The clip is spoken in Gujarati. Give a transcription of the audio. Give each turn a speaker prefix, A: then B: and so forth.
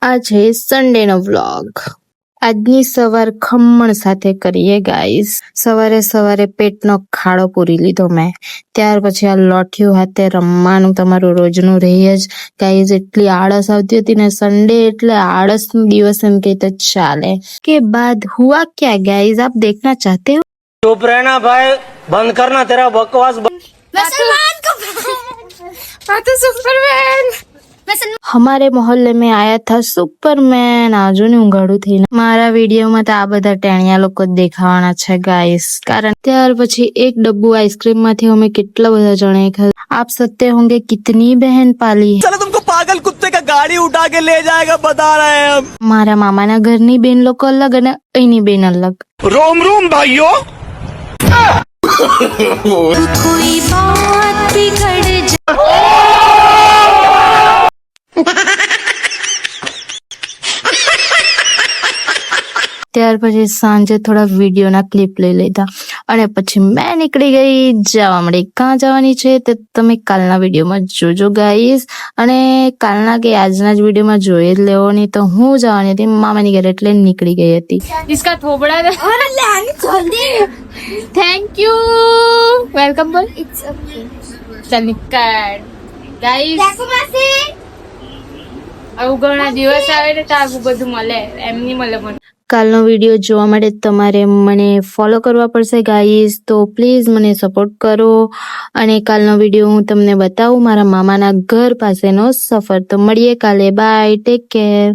A: આ છે સન્ડે નો વ્લોગ. આજની સવાર ખમણ સાથે કરીએ ગાઈઝ. સવારે સવારે પેટનો ખાડો પૂરી લીધો મેં. ત્યાર પછી આ લોઠિયું હાથે રમવાનું તમારું રોજનું રહી જ ગાઈઝ. એટલી આળસ આવતી હતી ને, સન્ડે એટલે આળસ નો દિવસ એમ કે તો ચાલે. કે બાદ હુઆ ક્યા ગાઈઝ, આપ देखना चाहते हो?
B: चुप रहना भाई, बंद करना तेरा बकवास।
A: हमारे मोहल्ले में आया था सुपरमैन. આજુ ને ઊંઘાડું થઈને મારા વિડીયોમાં તો આ બધા ટેણિયા લોકો જ દેખાવાના છે ગાઈસ. કારણ ત્યાર પછી એક ડબ્બુ આઈસ્ક્રીમ માંથી અમે કેટલા બધા જણે ખાધું. આપ સત્ય होंगे कितनी बहन पाली है.
B: चलो तुमको पागल कुत्ते का गाड़ी उठा के ले जाएगा, बता रहे हैं हम.
A: મારા મામાના ઘરની બેન લોકો અલગ અને અહીંની બેન અલગ.
B: रोम रोम भाइयों.
A: कोई बात बिगड़ ત્યાર પછી સાંજે થોડા વિડીયોના ક્લિપ લઈ લીધા અને પછી મેં નીકળી ગઈ જવા મળી. ક્યાં જવાની છે તે તમે કાલના વિડીયોમાં જોજો ગાઈસ. અને કાલના કે આજના જ વિડીયોમાં જોઈ જ લેવો, નહીં તો હું જવાની હતી મામાની ઘરે એટલે નીકળી ગઈ હતી. इसका थोबड़ा थैंक यू वेलकम बोल. इट्स ओके चल निकल गाइस. આવું ઘણા દિવસ આવે ને તો આવું બધું મળે, એમની મળે. મને કાલનો વિડીયો જોવા માટે તમારે મને ફોલો કરવા પડશે ગાઈઝ. તો પ્લીઝ મને સપોર્ટ કરો. અને કાલનો વિડીયો હું તમને બતાવું મારા મામાના ઘર પાસેનો સફર. તો મળીએ કાલે. Bye, take care.